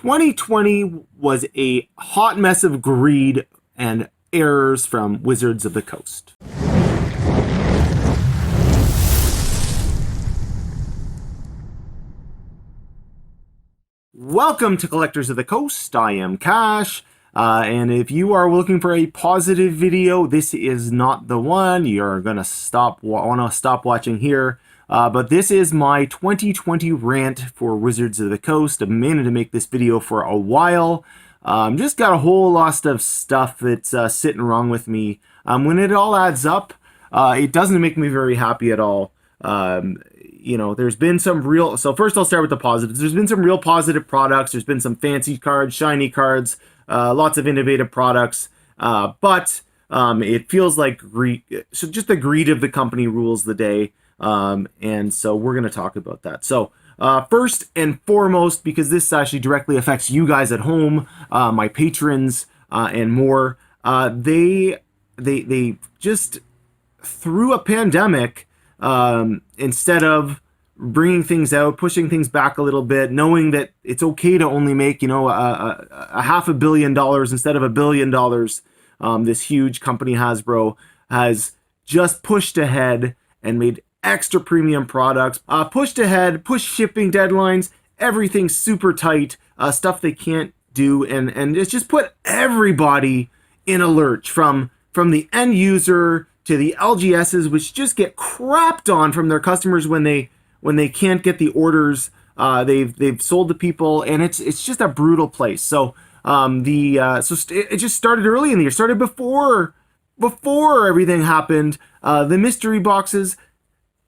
2020 was a hot mess of greed and errors from Wizards of the Coast. Welcome to Collectors of the Coast. I am Cash, and if you are looking for a positive video, this is not the one. You're gonna want to stop watching here. But this is my 2020 rant for Wizards of the Coast. I've been meaning to make this video for a while. Just got a whole lot of stuff that's sitting wrong with me. When it all adds up, it doesn't make me very happy at all. You know, there's been some real... So first I'll start with the positives. There's been some real positive products. There's been some fancy cards, shiny cards, lots of innovative products. But it feels like so just the greed of the company rules the day. And so we're going to talk about that. So first and foremost, because this actually directly affects you guys at home, my patrons and more, they just, through a pandemic, instead of bringing things out, pushing things back a little bit, knowing that it's okay to only make, you know, a $500 million instead of $1 billion, this huge company Hasbro has just pushed ahead and made extra premium products, pushed ahead, pushed shipping deadlines, everything's super tight, stuff they can't do, and it's just put everybody in a lurch, from the end user to the LGSs, which just get crapped on from their customers when they can't get the orders they've sold to people, and it's just a brutal place. So it just started early in the year, started before everything happened. The mystery boxes,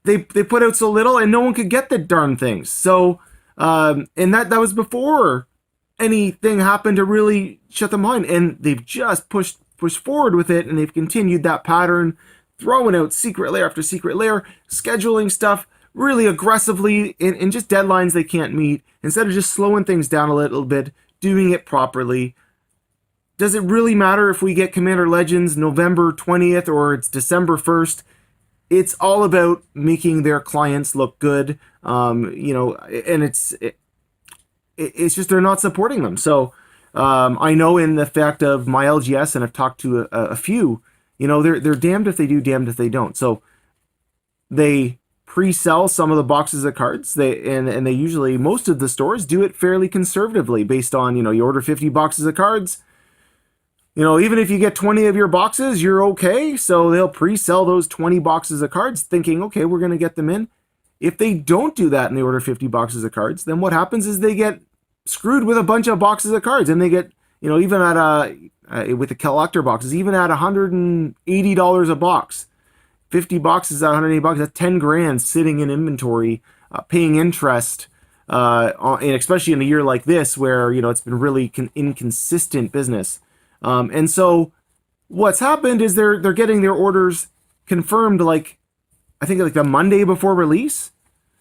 they put out so little, and no one could get the darn things. So and that was before anything happened to really shut them behind, and they've just pushed forward with it, and they've continued that pattern, throwing out secret layer after secret layer, scheduling stuff really aggressively in just deadlines they can't meet, instead of just slowing things down a little bit, doing it properly. Does it really matter if we get Commander Legends November 20th or it's December 1st? It's all about making their clients look good, you know, and it's just they're not supporting them. So I know in the fact of my LGS, and I've talked to a few, you know, they're damned if they do, damned if they don't. So they pre-sell some of the boxes of cards. And they usually, most of the stores do it fairly conservatively based on, you know, you order 50 boxes of cards. You know, even if you get 20 of your boxes, you're okay. So they'll pre-sell those 20 boxes of cards thinking, okay, we're going to get them in. If they don't do that and they order 50 boxes of cards, then what happens is they get screwed with a bunch of boxes of cards, and they get, you know, even at with the collector boxes, even at $180 a box, 50 boxes at $180, that's 10 grand sitting in inventory, paying interest, and especially in a year like this where, you know, it's been really inconsistent business. And so what's happened is they're getting their orders confirmed, like, I think like the Monday before release.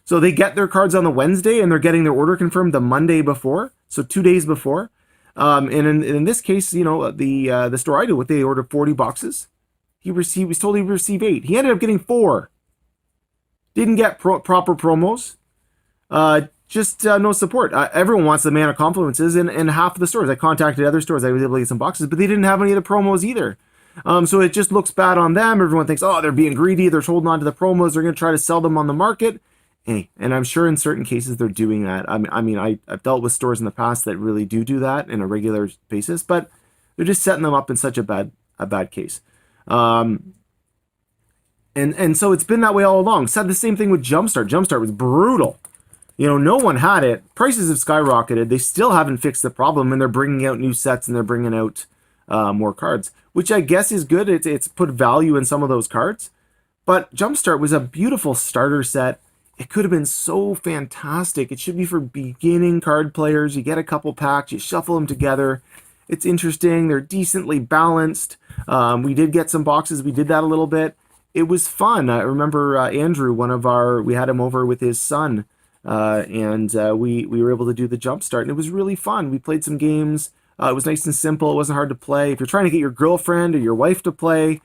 So they get their cards on the Wednesday, and they're getting their order confirmed the Monday before, so 2 days before. And in this case, you know, the store I deal with, they ordered 40 boxes. He was told he would receive 8. He ended up getting 4. Didn't get proper promos. Just no support. Everyone wants the Mana Confluences, and half of the stores. I contacted other stores. I was able to get some boxes, but they didn't have any of the promos either. So it just looks bad on them. Everyone thinks, oh, they're being greedy. They're holding on to the promos. They're going to try to sell them on the market. Hey, and I'm sure in certain cases they're doing that. I mean, I've dealt with stores in the past that really do that in a regular basis, but they're just setting them up in such a bad case. And so it's been that way all along. Said the same thing with Jumpstart. Jumpstart was brutal. You know, no one had it. Prices have skyrocketed. They still haven't fixed the problem, and they're bringing out new sets, and they're bringing out more cards, which I guess is good. It's put value in some of those cards. But Jumpstart was a beautiful starter set. It could have been so fantastic. It should be for beginning card players. You get a couple packs, you shuffle them together. It's interesting. They're decently balanced. We did get some boxes. We did that a little bit. It was fun. I remember Andrew, we had him over with his son, and we were able to do the Jumpstart, and it was really fun. We played some games. It was nice and simple. It wasn't hard to play. If you're trying to get your girlfriend or your wife to play,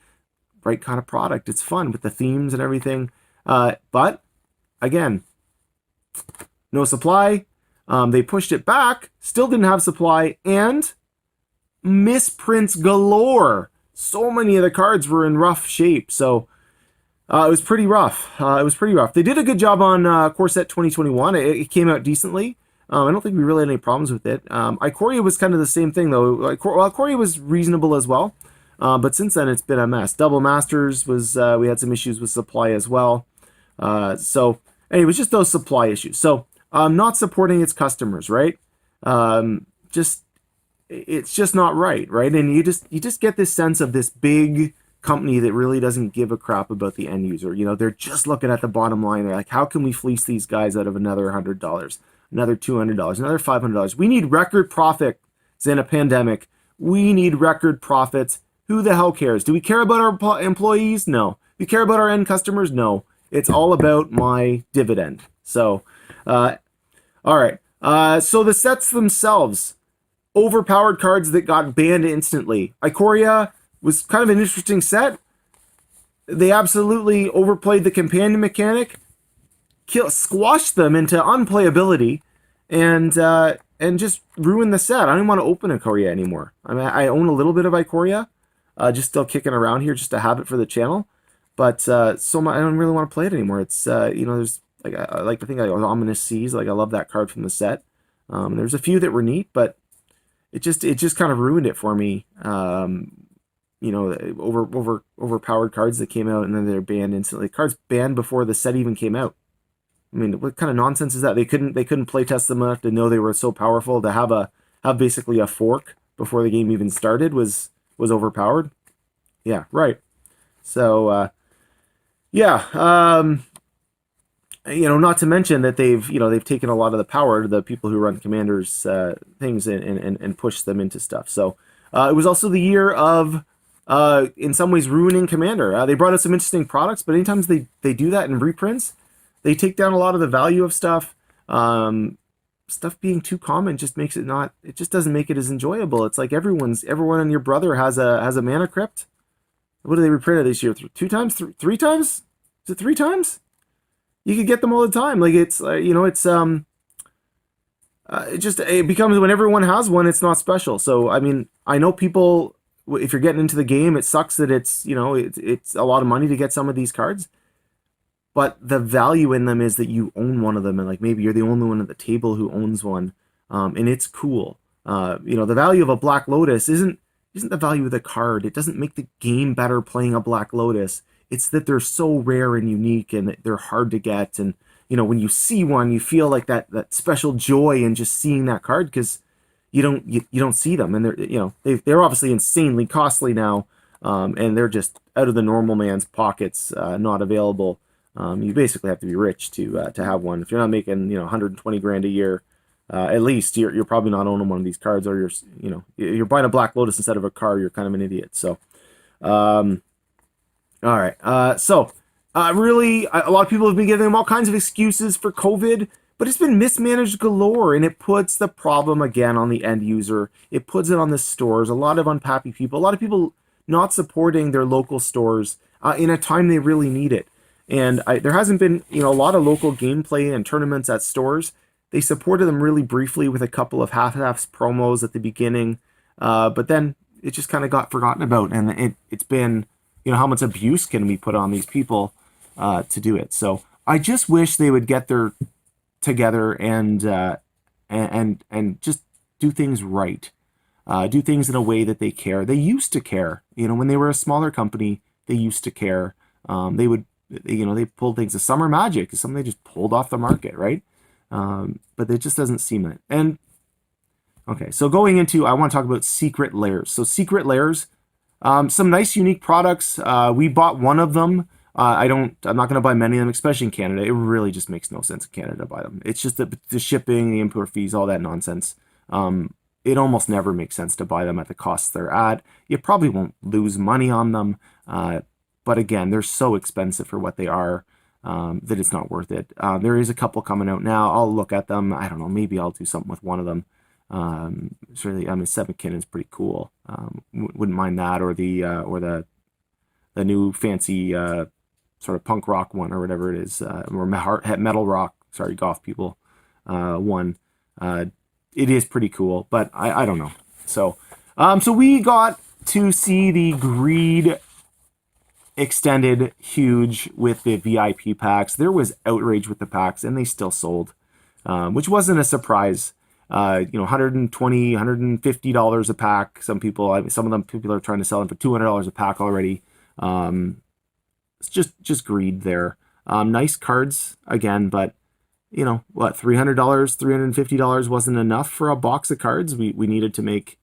right kind of product. It's fun with the themes and everything. But again, no supply. They pushed it back, still didn't have supply, and misprints galore. So many of the cards were in rough shape, so it was pretty rough. They did a good job on Core Set 2021. It came out decently. I don't think we really had any problems with it. Ikoria was kind of the same thing, though. Ikoria was reasonable as well. But since then, it's been a mess. Double Masters was, we had some issues with supply as well. So, anyway, just those supply issues. So, not supporting its customers, right? It's just not right? And you just get this sense of this big company that really doesn't give a crap about the end user. You know, they're just looking at the bottom line. They're like, how can we fleece these guys out of another $100, another $200, another $500? We need record profits in a pandemic. We need record profits. Who the hell cares? Do we care about our employees? No. Do we care about our end customers? No. It's all about my dividend. So, all right. So the sets themselves, overpowered cards that got banned instantly. Ikoria was kind of an interesting set. They absolutely overplayed the companion mechanic, squashed them into unplayability, and just ruined the set. I don't even want to open Ikoria anymore. I mean, I own a little bit of Ikoria, just still kicking around here just to have it for the channel, but I don't really want to play it anymore. It's there's like I like to think like Ominous Seas. Like I love that card from the set. There's a few that were neat, but it just kind of ruined it for me. Overpowered cards that came out and then they're banned instantly. Cards banned before the set even came out. I mean, what kind of nonsense is that? They couldn't play test them enough to know they were so powerful to have basically a fork before the game even started was overpowered. Yeah, right. So not to mention that they've taken a lot of the power to the people who run Commander's things and pushed them into stuff. So it was also the year of in some ways ruining Commander. They brought out some interesting products, but anytime they do that in reprints, they take down a lot of the value of stuff. Stuff being too common just makes it not. It just doesn't make it as enjoyable. It's like everyone and your brother has a mana crypt. What do they reprinted this year? 2 times? 3 times? Is it 3 times? You could get them all the time. Like it becomes when everyone has one, it's not special. So I mean, I know people. If you're getting into the game, it sucks that it's a lot of money to get some of these cards, but the value in them is that you own one of them, and like maybe you're the only one at the table who owns one, and it's cool. The value of a Black Lotus isn't the value of the card. It doesn't make the game better playing a Black Lotus. It's that they're so rare and unique, and they're hard to get. And when you see one, you feel like that special joy in just seeing that card because you don't see them, and they're obviously insanely costly now, and they're just out of the normal man's pockets, not available. You basically have to be rich to have one. If you're not making 120 grand a year, at least you're probably not owning one of these cards, or you're buying a Black Lotus instead of a card. You're kind of an idiot. So, all right. Really, a lot of people have been giving them all kinds of excuses for COVID. But it's been mismanaged galore, and it puts the problem again on the end user. It puts it on the stores. A lot of unhappy people. A lot of people not supporting their local stores in a time they really need it. And there hasn't been a lot of local gameplay and tournaments at stores. They supported them really briefly with a couple of half-half promos at the beginning, but then it just kind of got forgotten about. And it's been how much abuse can be put on these people to do it. So I just wish they would get their together and just do things right, do things in a way that they care. They used to care, when they were a smaller company. They used to care. They pulled things. The Summer Magic is something they just pulled off the market, right? But it just doesn't seem it. And okay, so going into, I want to talk about Secret Lairs. So Secret Lairs, some nice unique products. We bought one of them. I'm not going to buy many of them, especially in Canada. It really just makes no sense in Canada to buy them. It's just the shipping, the import fees, all that nonsense. It almost never makes sense to buy them at the costs they're at. You probably won't lose money on them. But again, they're so expensive for what they are that it's not worth it. There is a couple coming out now. I'll look at them. I don't know. Maybe I'll do something with one of them. It's really, Sevenkin is pretty cool. Wouldn't mind that, or the new fancy sort of punk rock one, or whatever it is, or metal rock. Sorry, golf people. One. it is pretty cool, but I don't know. So, so we got to see the Greed extended huge with the VIP packs. There was outrage with the packs, and they still sold, which wasn't a surprise. You know, $120, $150 a pack. Some of them people are trying to sell them for $200 a pack already. It's just greed there. Nice cards again, but you know what? $300, $350 wasn't enough for a box of cards. We needed to make,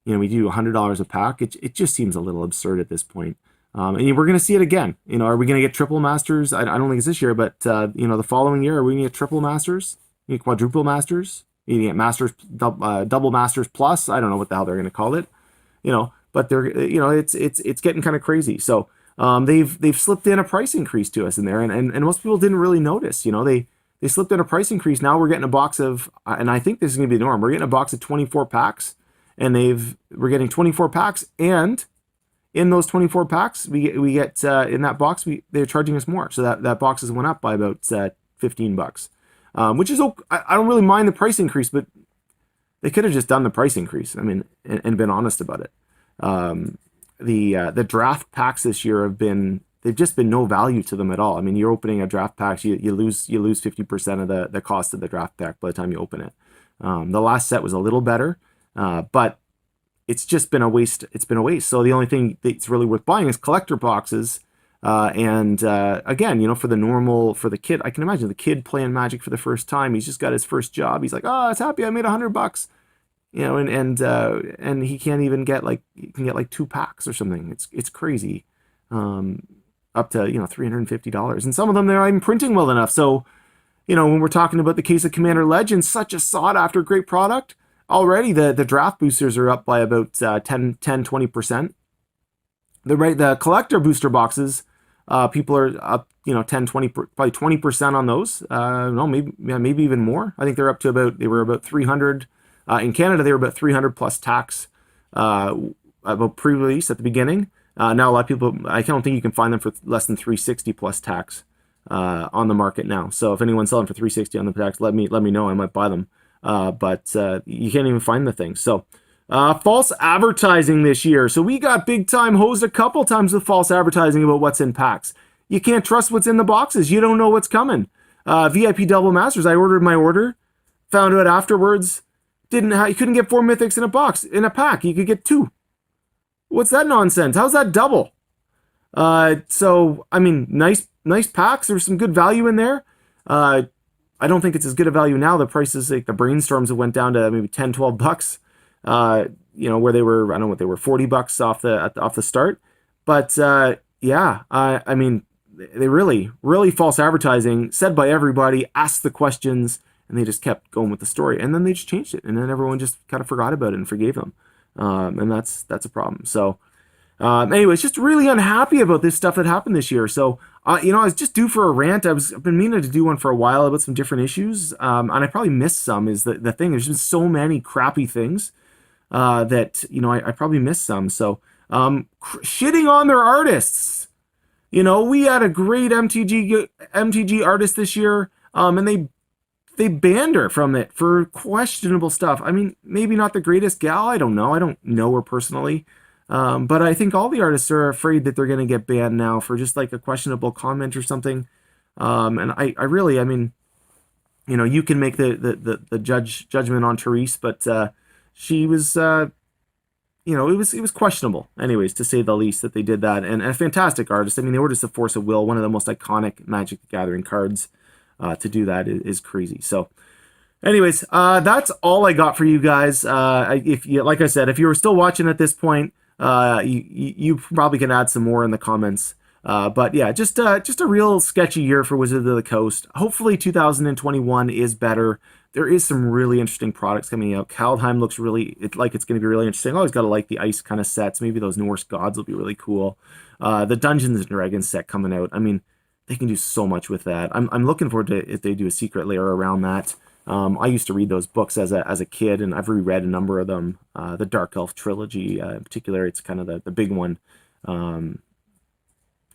you know, we do $100 a pack. It just seems a little absurd at this point. And we're going to see it again. You know, are we going to get triple masters? I don't think it's this year, but you know, the following year, are we going to get triple masters? You get quadruple masters? You get masters, double masters plus? I don't know what the hell they're going to call it. You know, but they're, you know, it's getting kind of crazy. So they've slipped in a price increase to us in there, and most people didn't really notice. You know, they slipped in a price increase. Now we're getting a box of, and I think this is going to be the norm. We're getting a box of 24 packs, and we're getting 24 packs, and in those 24 packs, we get in that box, they're charging us more. So that box has went up by about $15, which is okay. I don't really mind the price increase, but they could have just done the price increase. I mean, and been honest about it. The draft packs this year they've just been no value to them at all. I mean, you're opening a draft pack, you lose 50% of the cost of the draft pack by the time you open it. The last set was a little better, but it's just been a waste. It's been a waste. So the only thing that's really worth buying is collector boxes. And again, you know, for the kid, I can imagine the kid playing Magic for the first time. He's just got his first job. He's like, oh, it's happy I made $100. You know, and he can't even get he can get 2 packs or something. It's crazy. Up to, you know, $350. And some of them, they're not even printing well enough. So, you know, when we're talking about the case of Commander Legends, such a sought after great product, already the draft boosters are up by about 10-20%. The collector booster boxes, people are up, you know, 10-20, probably 20% on those. No, maybe even more. I think they were about 300 in Canada. They were about 300 plus tax about pre-release at the beginning. Now a lot of people, I don't think you can find them for less than 360 plus tax on the market now. So if anyone's selling for 360 on the tax, let me know. I might buy them. But you can't even find the thing. So false advertising this year. So we got big time hosed a couple times with false advertising about what's in packs. You can't trust what's in the boxes. You don't know what's coming. VIP Double Masters, I ordered my order, found out afterwards, you couldn't get 4 mythics in a pack. You could get 2. What's that nonsense? How's that double? So I mean, nice packs. There's some good value in there. I don't think it's as good a value now. The prices, like the brainstorms, have went down to maybe $10-12. You know, where they were, I don't know what they were, $40 off the start. But yeah, I mean, they really false advertising, said by everybody, asked the questions, and they just kept going with the story. And then they just changed it, and then everyone just kind of forgot about it and forgave them. And that's a problem. So anyways, just really unhappy about this stuff that happened this year. So you know, I was just due for a rant. I've been meaning to do one for a while about some different issues, and I probably missed some. Is the thing? There's been so many crappy things that, you know, I probably missed some. So shitting on their artists. You know, we had a great MTG artist this year, and they banned her from it for questionable stuff. I mean, maybe not the greatest gal. I don't know. I don't know her personally. But I think all the artists are afraid that they're going to get banned now for just like a questionable comment or something. And I really, I mean, you know, you can make the judgment on Therese, but she was, you know, it was questionable, anyways, to say the least, that they did that. And a fantastic artist. I mean, they were just a force of will, one of the most iconic Magic the Gathering cards. To do that is crazy. So anyways, that's all I got for you guys. If you, like I said, if you were still watching at this point, you probably can add some more in the comments. But yeah, just a real sketchy year for Wizards of the Coast. Hopefully 2021 is better. There is some really interesting products coming out. Kaldheim looks like it's going to be really interesting. I always got to like the ice kind of sets. Maybe those Norse gods will be really cool. The Dungeons and Dragons set coming out. I mean, they can do so much with that. I'm looking forward to if they do a secret layer around that. I used to read those books as a kid, and I've reread a number of them. The Dark Elf trilogy, in particular, it's kind of the big one. So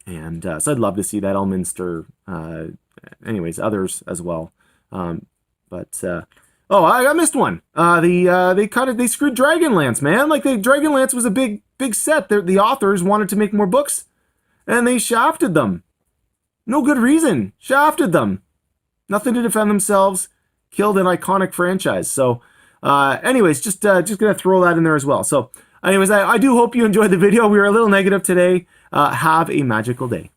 I'd love to see that. Elminster, anyways, others as well. But Oh, I missed one. They screwed Dragonlance, man. Like, Dragonlance was a big set. The authors wanted to make more books, and they shafted them. No good reason. Shafted them. Nothing to defend themselves. Killed an iconic franchise. So, anyways, just gonna throw that in there as well. So, anyways, I do hope you enjoyed the video. We were a little negative today. Have a magical day.